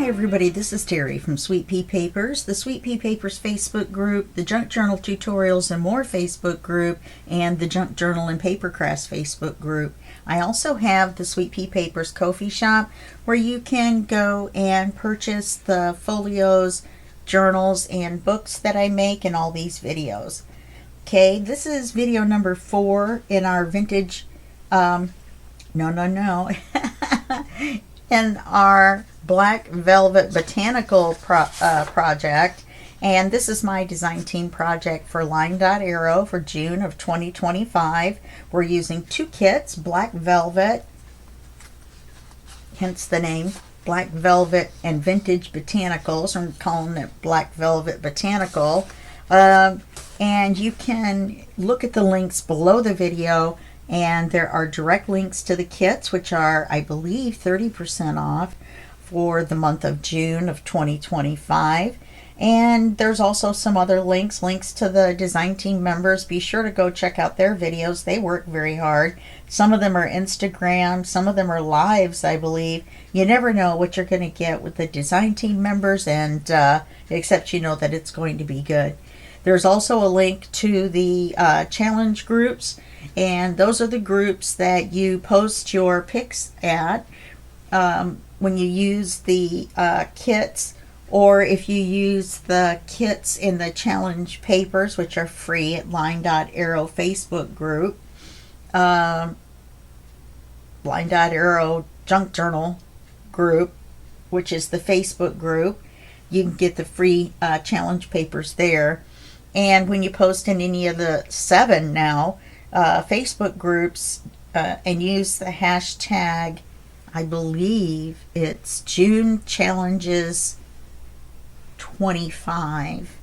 Hi everybody, this is Terry from Sweet Pea Papers, the Sweet Pea Papers Facebook group, the Junk Journal Tutorials and More Facebook group, and the Junk Journal and Papercrafts Facebook group. I also have the Sweet Pea Papers Ko-fi shop where you can go and purchase the folios, journals, and books that I make in all these videos. Okay, this is video number 4 in our vintage, in our Black Velvet Botanical project, and this is my design team project for LineDotArrow for June of 2025. We're using 2 kits, Black Velvet, hence the name, Black Velvet and Vintage Botanicals. I'm calling it Black Velvet Botanical. And you can look at the links below the video, and there are direct links to the kits, which are, I believe, 30% off for the month of June of 2025. And there's also some other links to the design team members. Be sure to go check out their videos. They work very hard. Some of them are Instagram, some of them are lives, I believe. You never know what you're going to get with the design team members, and except you know that it's going to be good. There's also a link to the challenge groups, and those are the groups that you post your pics at when you use the kits, or if you use the kits in the challenge papers, which are free at LineDotArrow Facebook group, LineDotArrow Junk Journal group, which is the Facebook group. You can get the free challenge papers there. And when you post in any of the 7 now Facebook groups and use the hashtag, I believe it's June Challenges 25,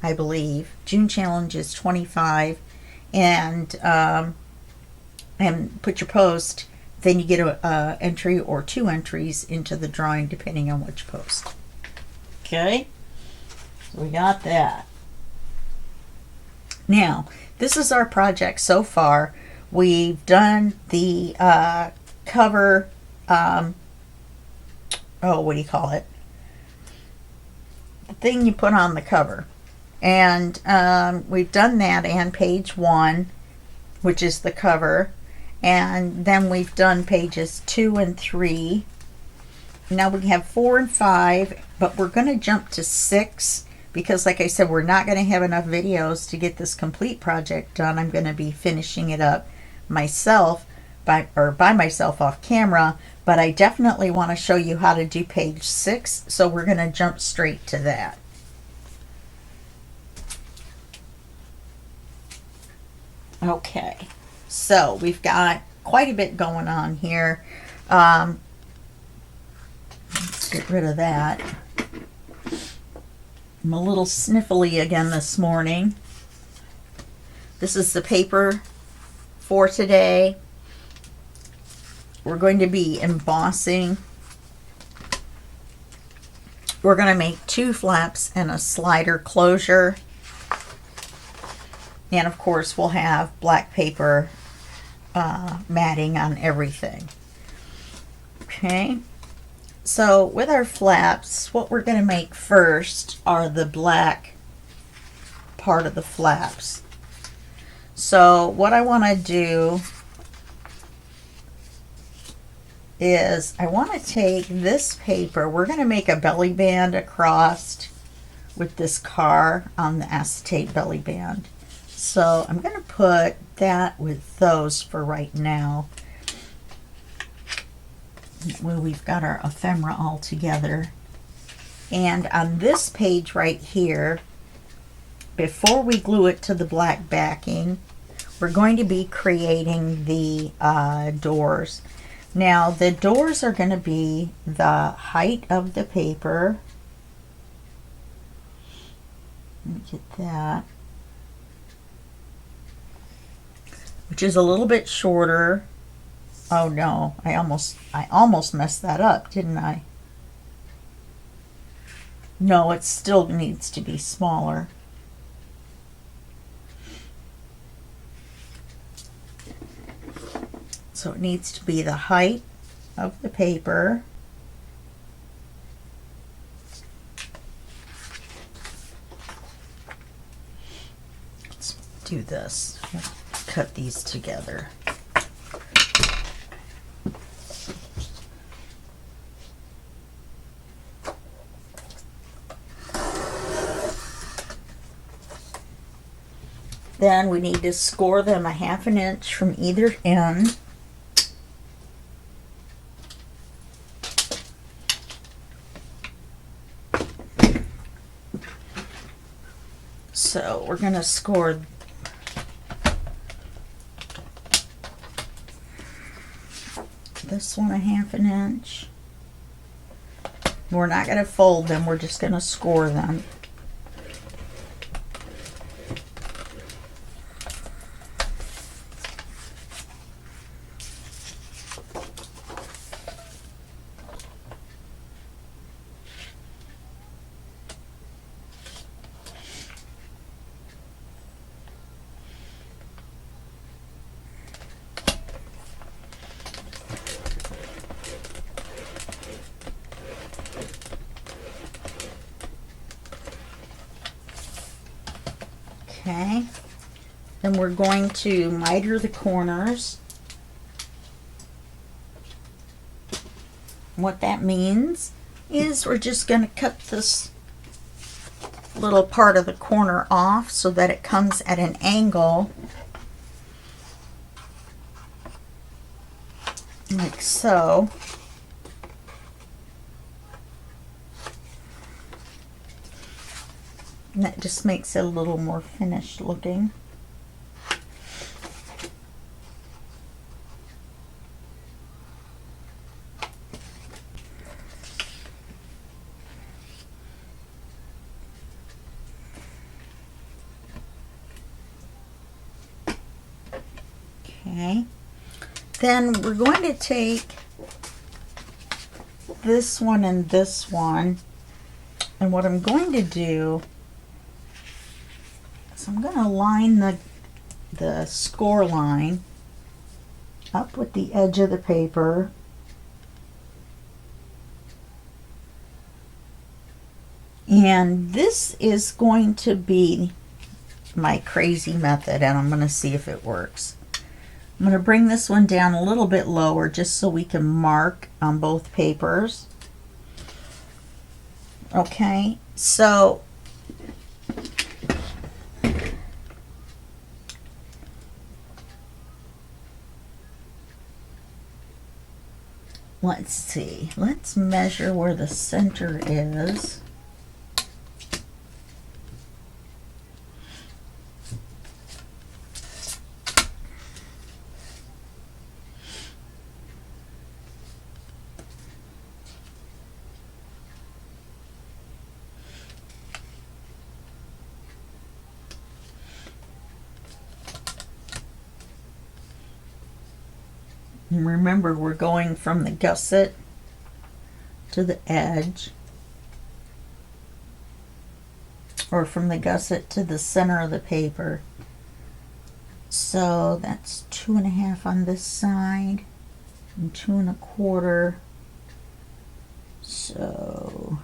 I believe, June Challenges 25, and put your post, then you get a entry or 2 entries into the drawing depending on which post. Okay, so we got that. Now, this is our project so far. We've done the cover, what do you call it? The thing you put on the cover. And we've done that, and page 1, which is the cover. And then we've done pages 2 and 3. Now we have 4 and 5, but we're going to jump to 6. Because, like I said, we're not going to have enough videos to get this complete project done. I'm going to be finishing it up myself, by myself off camera, but I definitely want to show you how to do page 6, so we're going to jump straight to that. Okay, so we've got quite a bit going on here. Let's get rid of that. I'm a little sniffly again this morning. This is the paper for today. We're going to be embossing. We're going to make 2 flaps and a slider closure. And of course we'll have black paper matting on everything. Okay. So with our flaps, what we're going to make first are the black part of the flaps. So what I want to do is I want to take this paper. We're going to make a belly band across with this car on the acetate belly band. So I'm going to put that with those for right now. Well, we've got our ephemera all together. And on this page right here, before we glue it to the black backing, we're going to be creating the doors. Now, the doors are going to be the height of the paper. Let me get that. Which is a little bit shorter. Oh no, I almost messed that up, didn't I? No, it still needs to be smaller. So it needs to be the height of the paper do this. Cut these together. Then we need to score them 1/2 inch from either end. So we're going to score this one 1/2 inch. We're not going to fold them, we're just going to score them. Okay, then we're going to miter the corners. What that means is we're just going to cut this little part of the corner off so that it comes at an angle, like so. And that just makes it a little more finished looking. Okay. Then we're going to take this one and this one, and what I'm going to do is I'm going to line the score line up with the edge of the paper. And this is going to be my crazy method, and I'm going to see if it works. I'm going to bring this one down a little bit lower just so we can mark on both papers. Okay, so let's see. Let's measure where the center is. And remember, we're going from the gusset to the edge, or from the gusset to the center of the paper. So that's 2.5 on this side and 2 1/4. So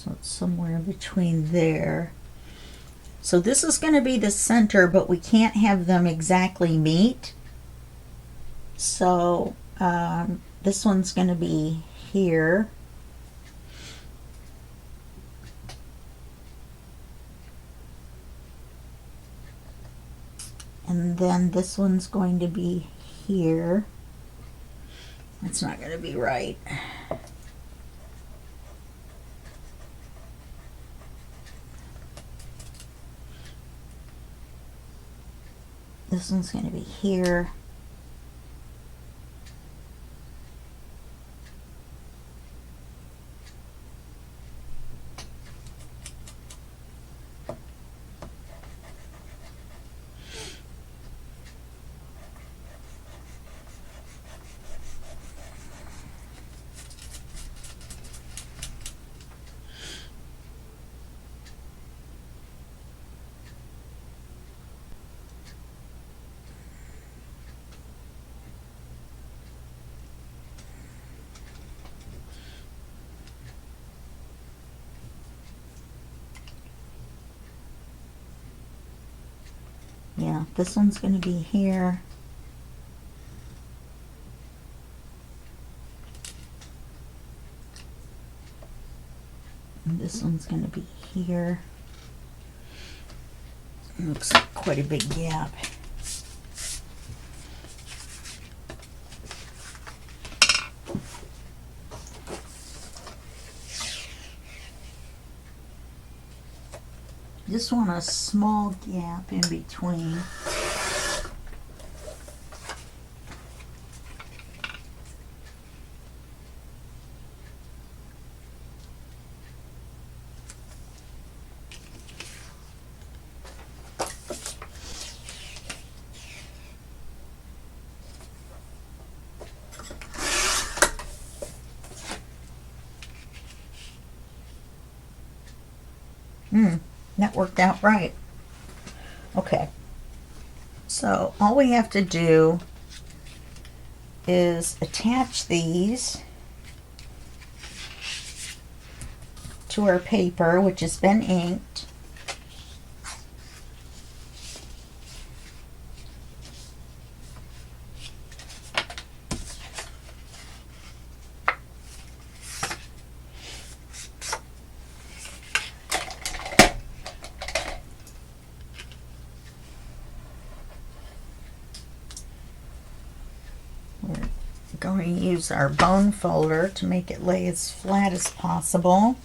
it's somewhere between there. So this is going to be the center, but we can't have them exactly meet. So this one's going to be here. And then this one's going to be here. That's not going to be right. This one's going to be here. Yeah, this one's going to be here. And this one's going to be here. Looks like quite a big gap. Just want a small gap in between. That worked out right. Okay. So all we have to do is attach these to our paper, which has been inked. Going to use our bone folder to make it lay as flat as possible.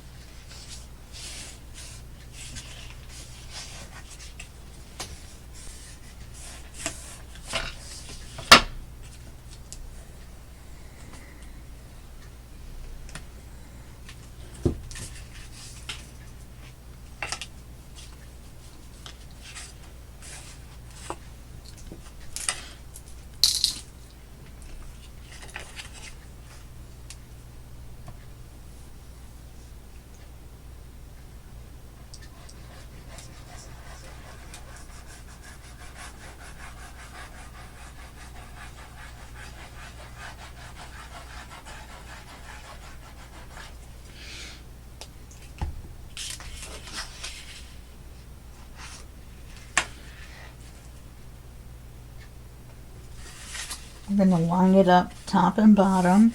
I'm going to line it up top and bottom.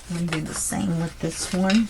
I'm going to do the same with this one.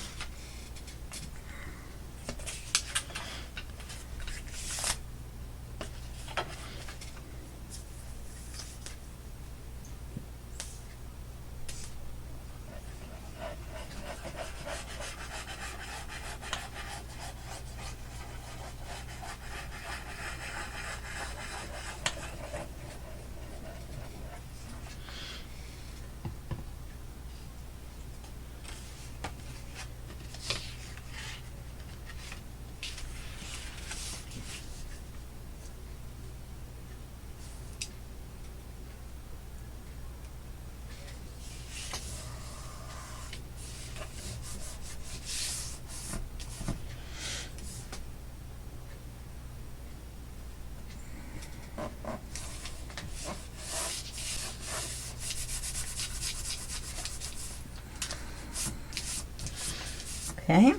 Okay.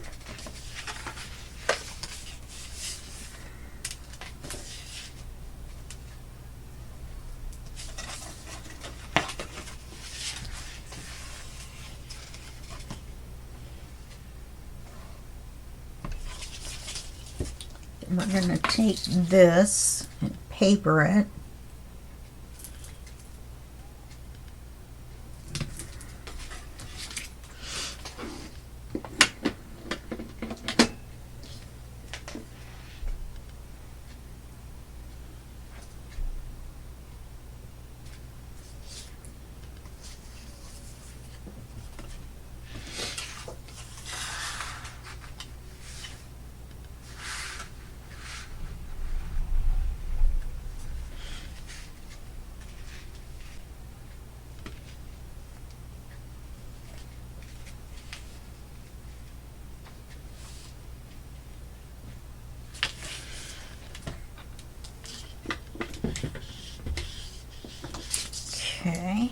Then we're going to take this and paper it. Okay.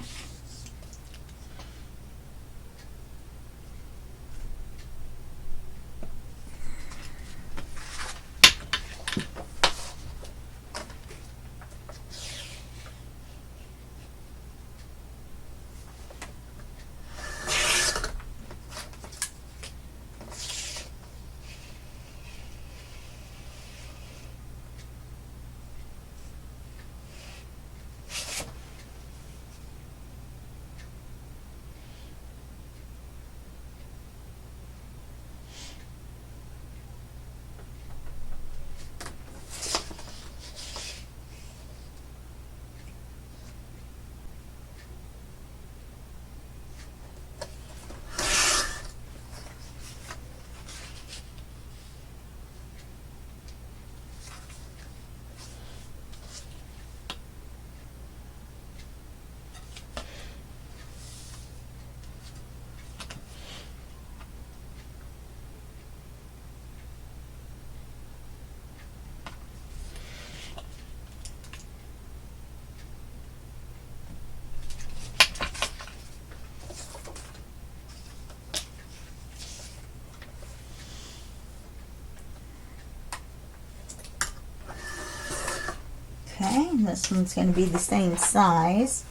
Okay, and this one's going to be the same size.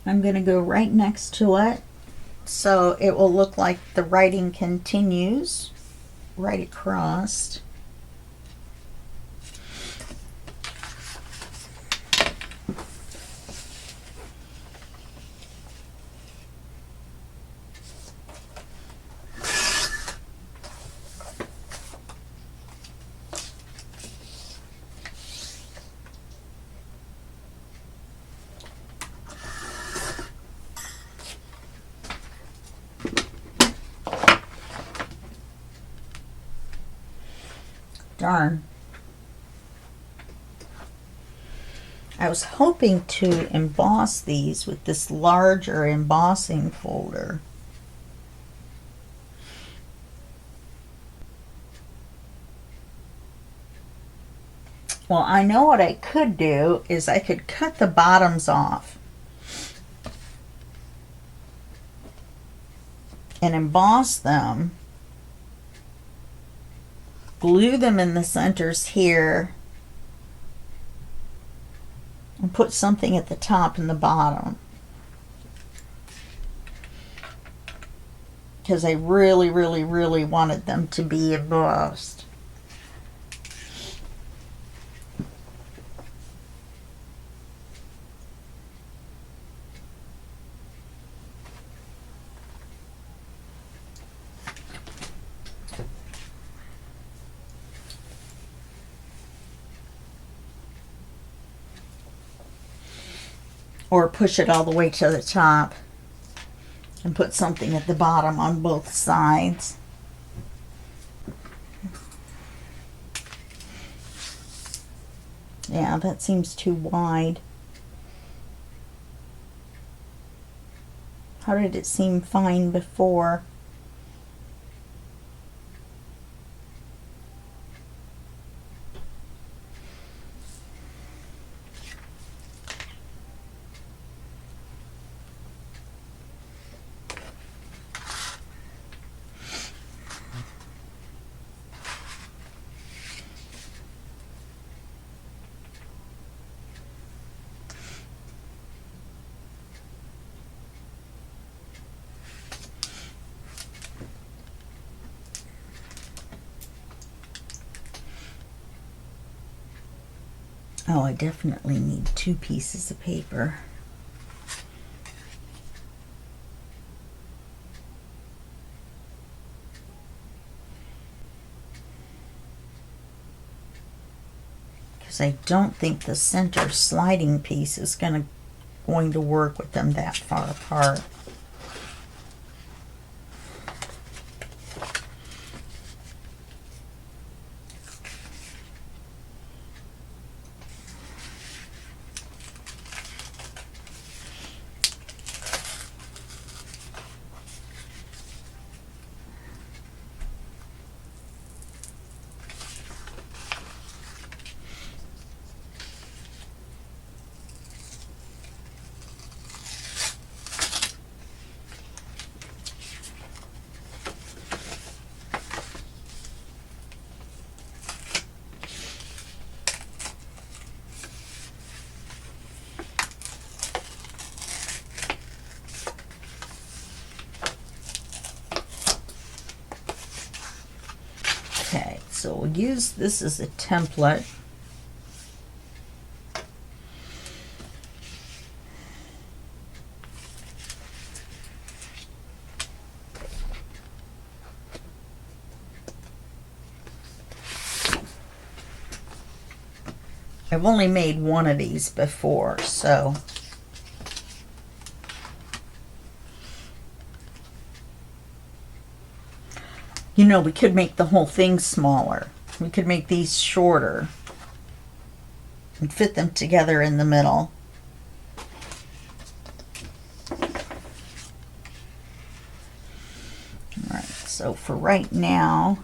I'm going to go right next to it, so it will look like the writing continues right across. Darn. I was hoping to emboss these with this larger embossing folder. Well, I know what I could do is I could cut the bottoms off and emboss them, glue them in the centers here, and put something at the top and the bottom, because I really wanted them to be embossed. Or push it all the way to the top and put something at the bottom on both sides. Yeah, that seems too wide. How did it seem fine before? Oh, I definitely need 2 pieces of paper. Because I don't think the center sliding piece is going to work with them that far apart. So we'll use this as a template. I've only made one of these before, so you know, we could make the whole thing smaller. We could make these shorter and fit them together in the middle. All right, so for right now,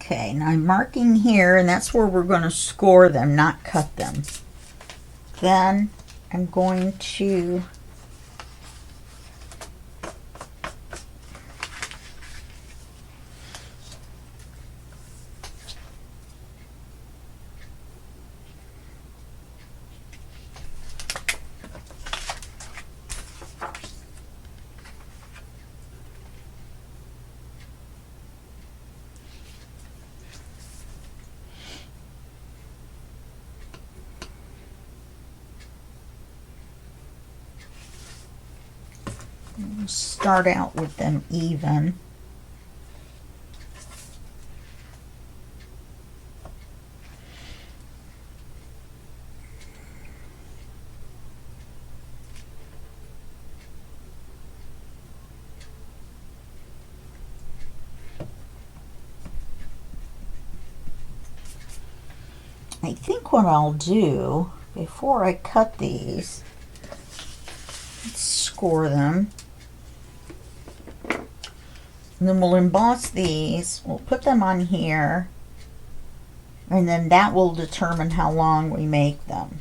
okay, now I'm marking here, and that's where we're going to score them, not cut them. Then I'm going to start out with them even. I think what I'll do before I cut these, let's score them. And then we'll emboss these. We'll put them on here. And then that will determine how long we make them.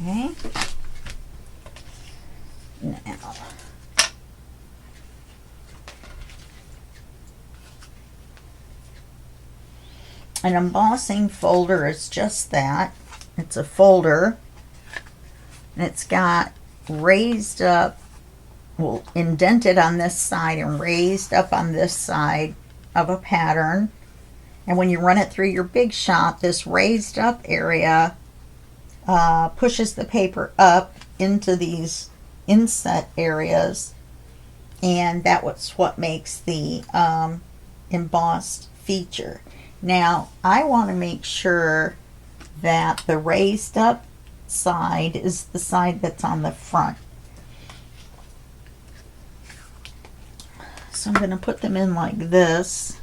Okay. Now, an embossing folder is just that. It's a folder, and it's got raised up, well, indented on this side and raised up on this side of a pattern. And when you run it through your Big Shot, this raised up area pushes the paper up into these inset areas, and that's what makes the embossed feature. Now I want to make sure that the raised up side is the side that's on the front. So I'm going to put them in like this.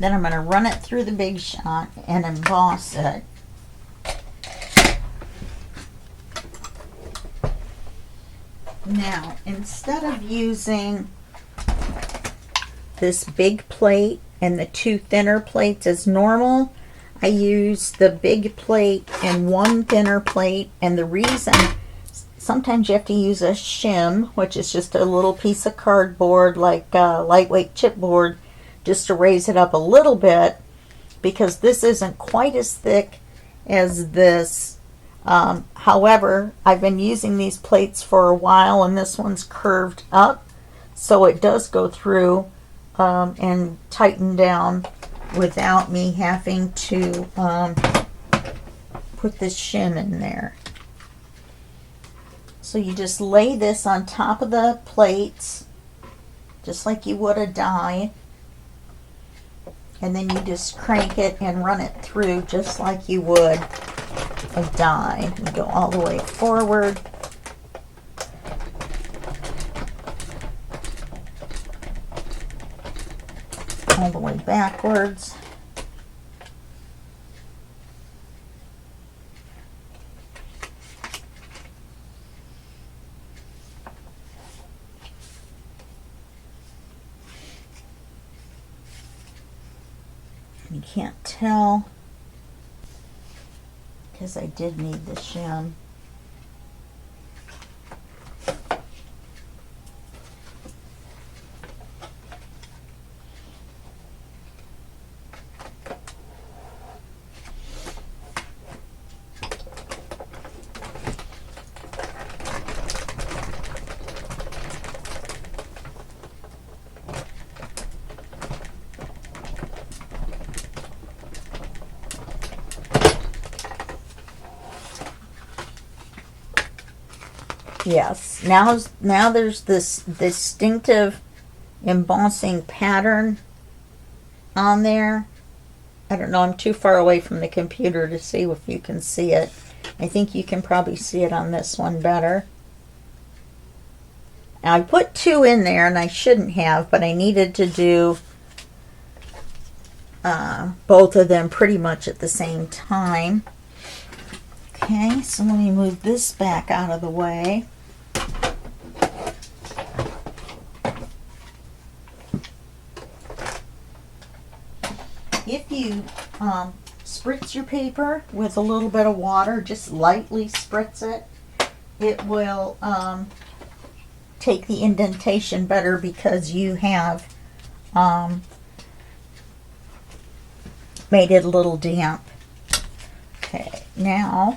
Then I'm going to run it through the Big Shot and emboss it. Now, instead of using this big plate and the two thinner plates as normal, I use the big plate and one thinner plate. And the reason, sometimes you have to use a shim, which is just a little piece of cardboard, like lightweight chipboard, just to raise it up a little bit, because this isn't quite as thick as this. However, I've been using these plates for a while, and this one's curved up, so it does go through and tighten down without me having to put this shim in there. So you just lay this on top of the plates, just like you would a die. And then you just crank it and run it through just like you would a die. You go all the way forward. All the way backwards. You can't tell because I did need the shim. Yes, now there's this distinctive embossing pattern on there. I don't know, I'm too far away from the computer to see if you can see it. I think you can probably see it on this one better. Now I put two in there and I shouldn't have, but I needed to do both of them pretty much at the same time. Okay, so let me move this back out of the way. If you spritz your paper with a little bit of water, just lightly spritz it, it will take the indentation better because you have made it a little damp. Okay, now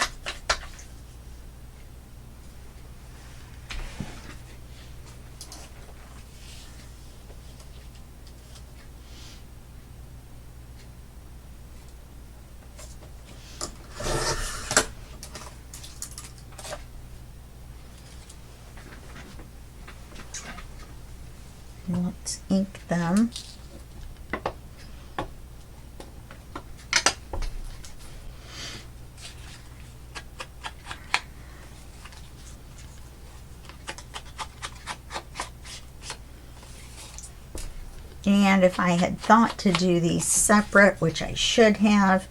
let's ink them. And if I had thought to do these separate, which I should have,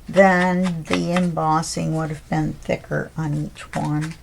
then the embossing would have been thicker on each one.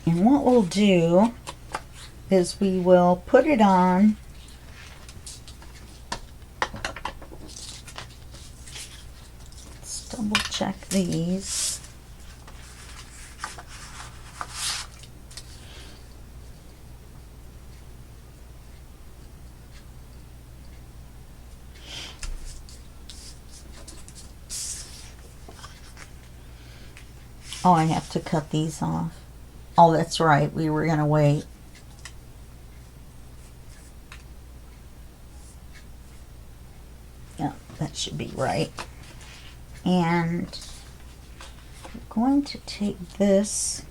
And what we'll do is we will put it on let's double check these. Oh, I have to cut these off. Oh, that's right. We were going to wait. Yeah, that should be right. And I'm going to take this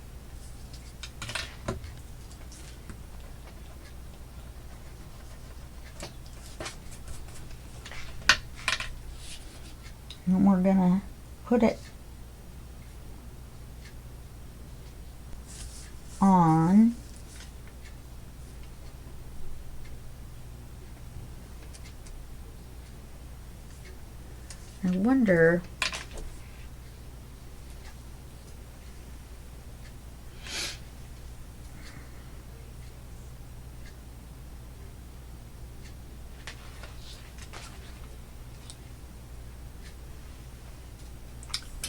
and we're going to put it on I wonder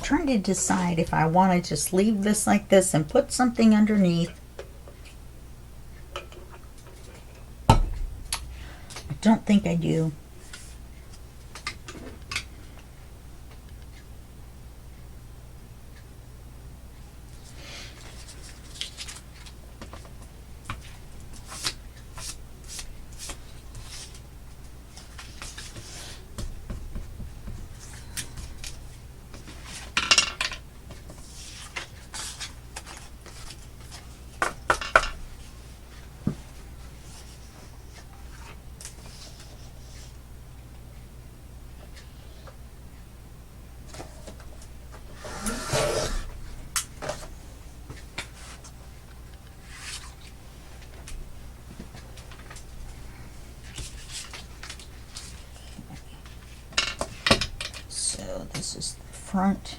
trying to decide if I want to just leave this like this and put something underneath. I don't think I do. This is the front,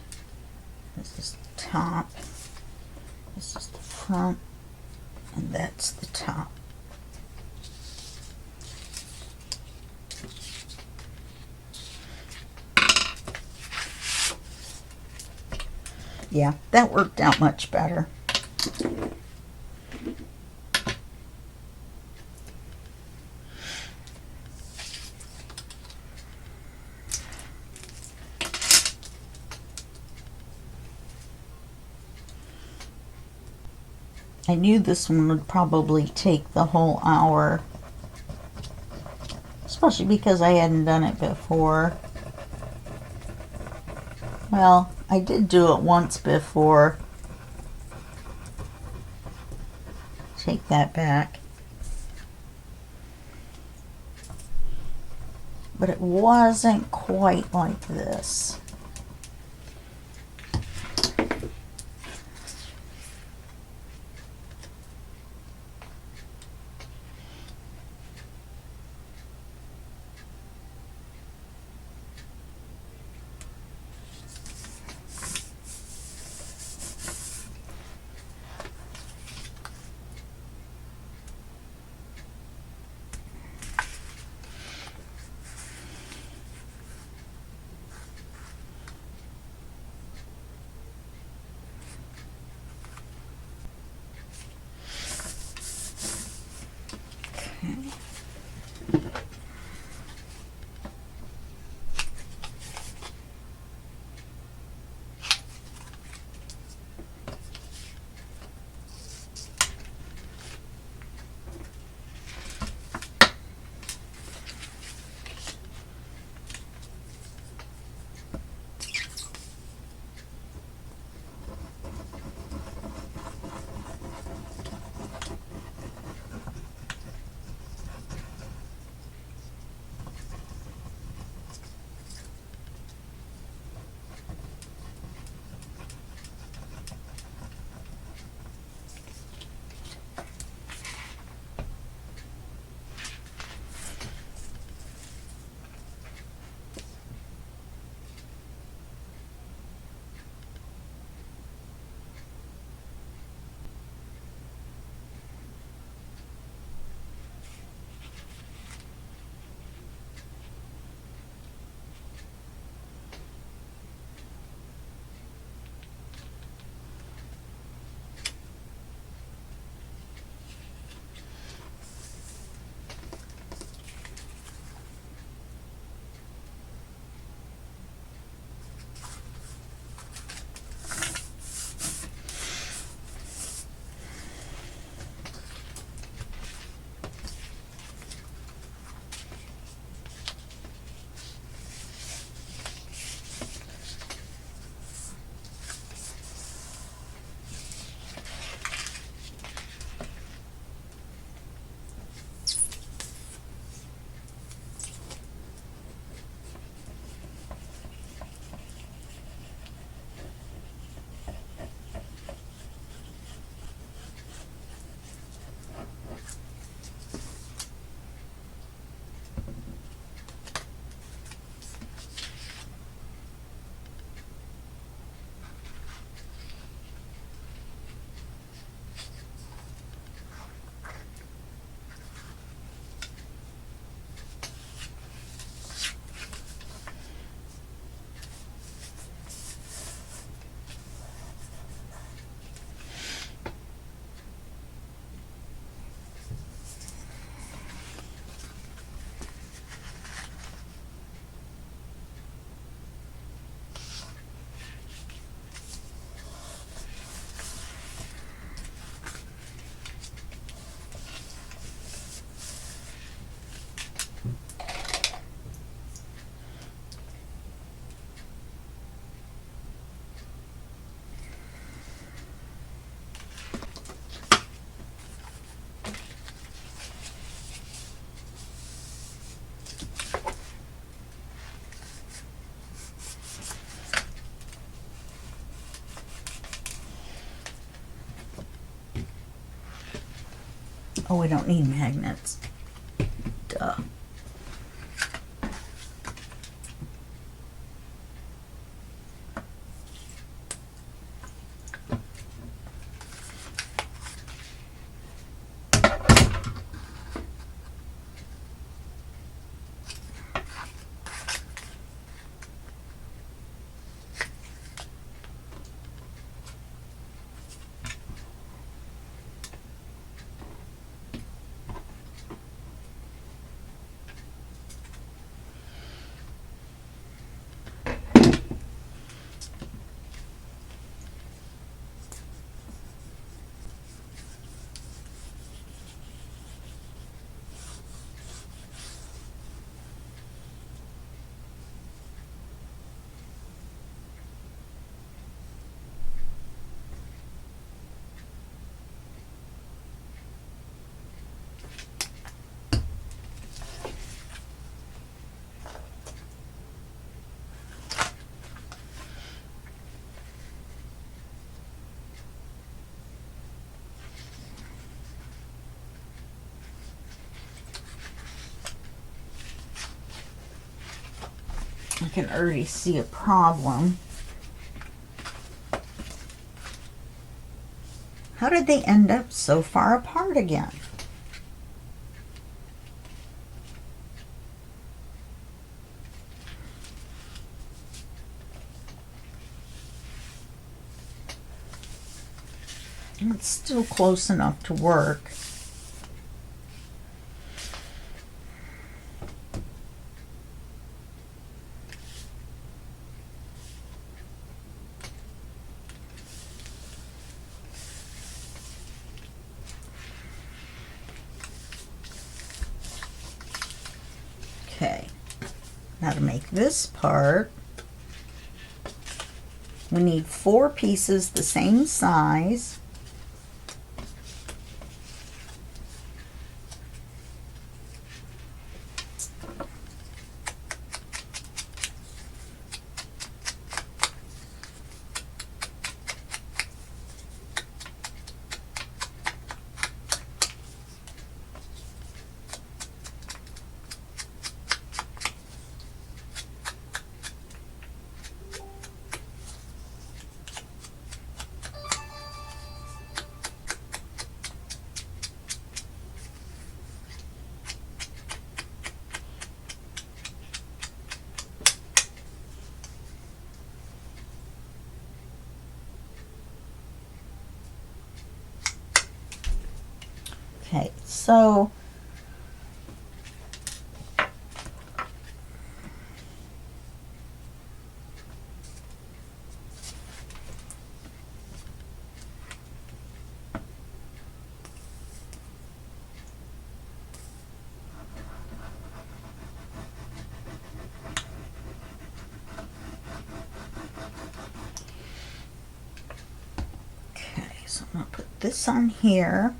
this is the top, this is the front, and that's the top. Yeah, that worked out much better. I knew this one would probably take the whole hour, especially because I hadn't done it before. Well, I did do it once before. Take that back. But it wasn't quite like this. Oh, we don't need magnets. Duh. can already see a problem. How did they end up so far apart again? It's still close enough to work. Okay, now to make this part, we need 4 pieces the same size. Okay, so I'm going to put this on here.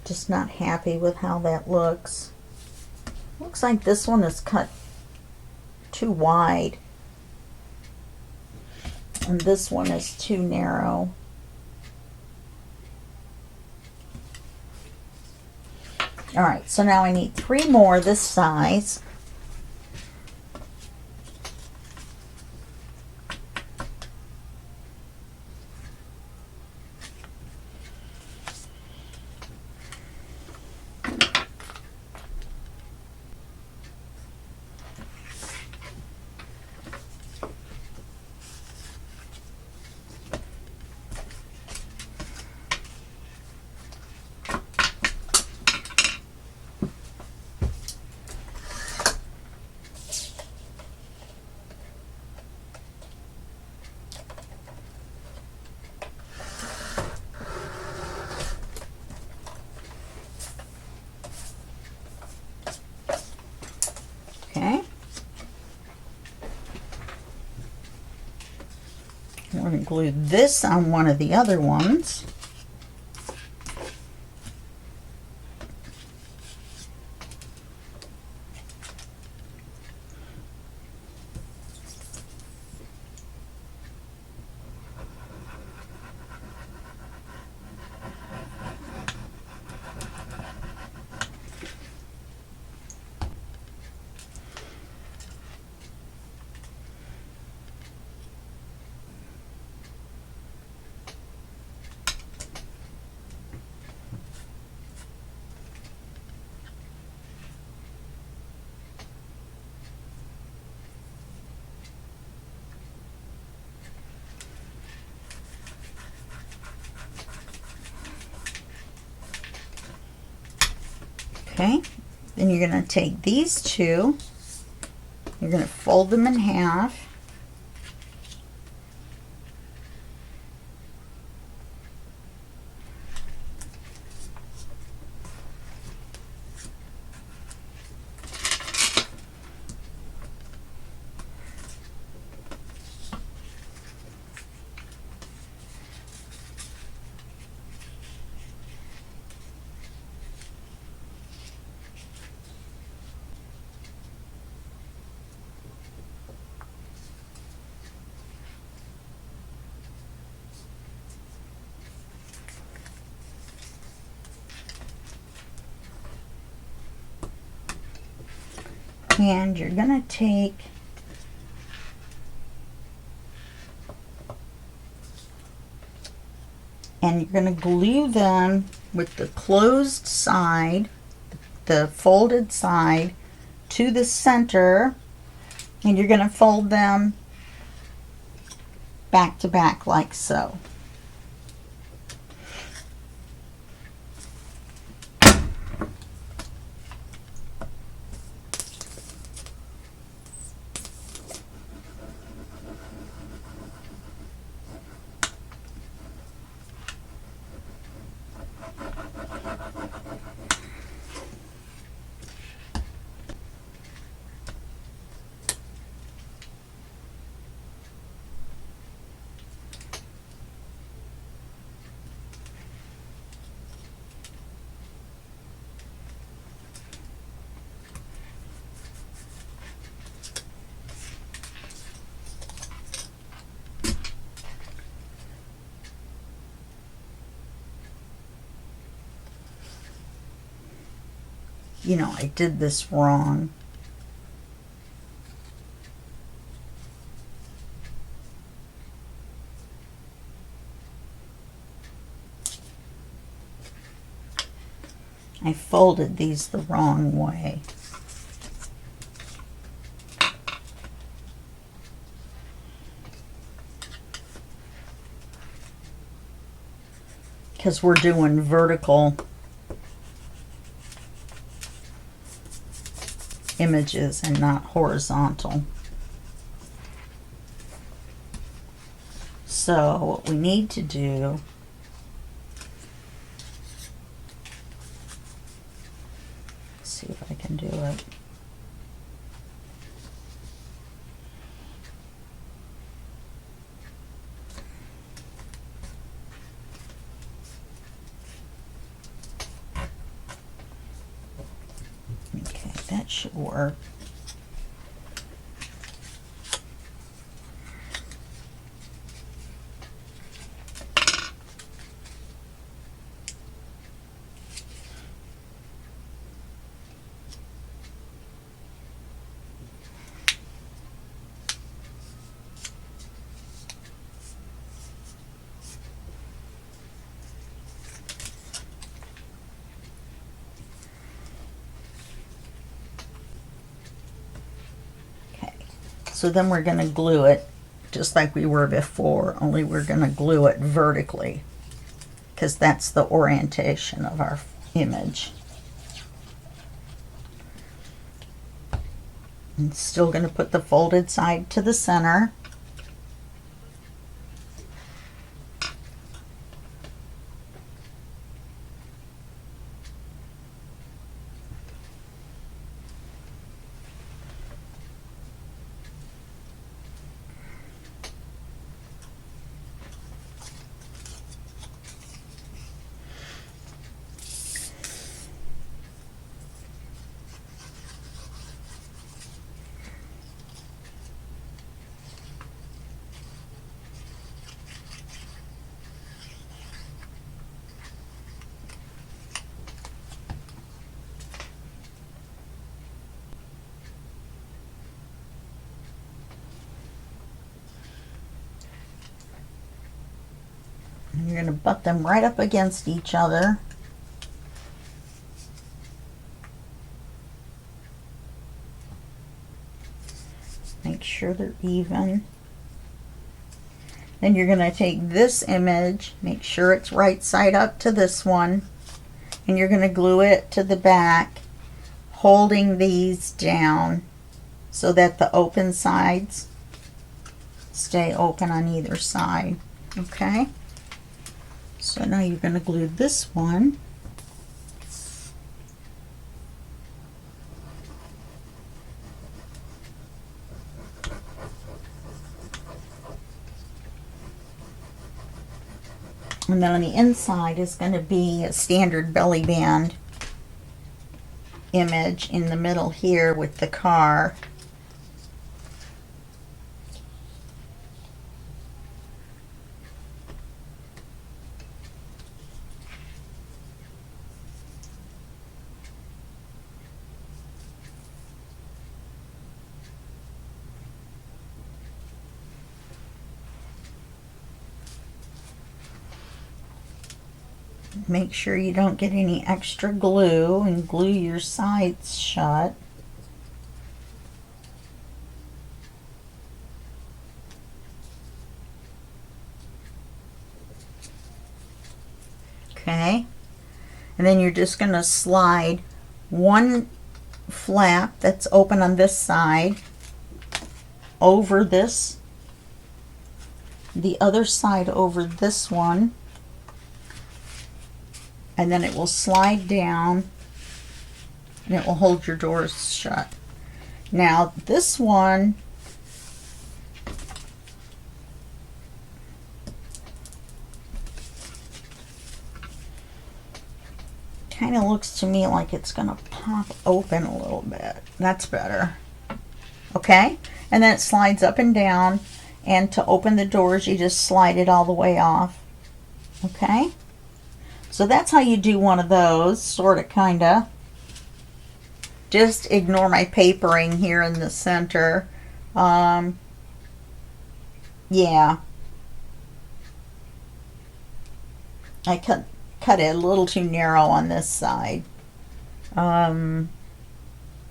Just not happy with how that looks. Looks like this one is cut too wide and this one is too narrow. All right, so now I need 3 more this size. Okay. We're going to glue this on one of the other ones. Okay, then you're going to take these two, you're going to fold them in half, And you're going to take and you're going to glue them with the closed side, the folded side, to the center, and you're going to fold them back to back like so. You know, I did this wrong. I folded these the wrong way. Because we're doing vertical images and not horizontal. So what we need to do see if I can do it. Okay, that should work. So then we're going to glue it just like we were before, only we're going to glue it vertically because that's the orientation of our image. I'm still going to put the folded side to the center. And you're going to butt them right up against each other. Make sure they're even. Then you're going to take this image, make sure it's right side up to this one, and you're going to glue it to the back, holding these down so that the open sides stay open on either side. Okay? So now you're going to glue this one. And then on the inside is going to be a standard belly band image in the middle here with the car. Make sure you don't get any extra glue and glue your sides shut. Okay, and then you're just going to slide one flap that's open on this side over this, the other side over this one, and then it will slide down and it will hold your doors shut. Now this one, kind of looks to me like it's going to pop open a little bit. That's better. Okay, and then it slides up and down, and to open the doors you just slide it all the way off. Okay, so that's how you do one of those, sort of, kind of. Just ignore my papering here in the center. Yeah, I cut it a little too narrow on this side, and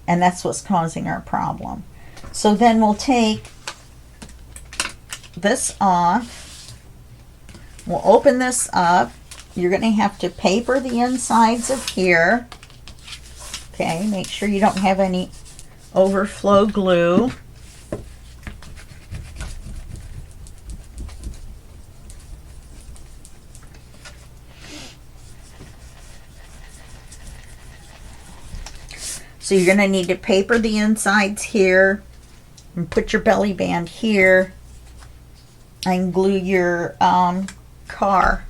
that's what's causing our problem. So then we'll take this off, we'll open this up. You're going to have to paper the insides of here. Okay, make sure you don't have any overflow glue. So you're going to need to paper the insides here and put your belly band here and glue your car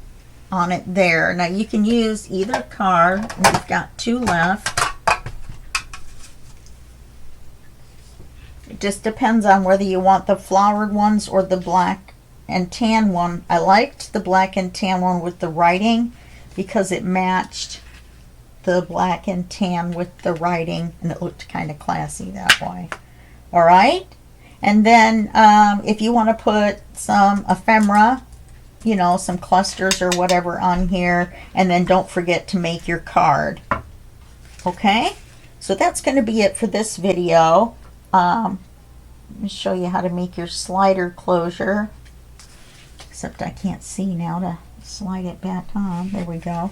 on it there. Now you can use either car. We've got two left. It just depends on whether you want the flowered ones or the black and tan one. I liked the black and tan one with the writing because it matched the black and tan with the writing, and it looked kind of classy that way. All right, and then if you want to put some ephemera, you know, some clusters or whatever on here, and then don't forget to make your card. Okay, so that's going to be it for this video. Let me show you how to make your slider closure, except I can't see now to slide it back on. There we go.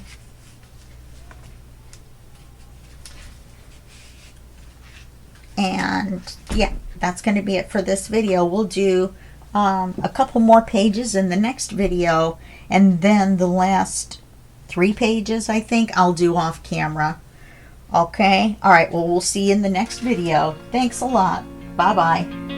And yeah, that's going to be it for this video. We'll do a couple more pages in the next video, and then the last 3 pages I think I'll do off camera. Okay, all right, well, we'll see you in the next video. Thanks a lot. Bye bye.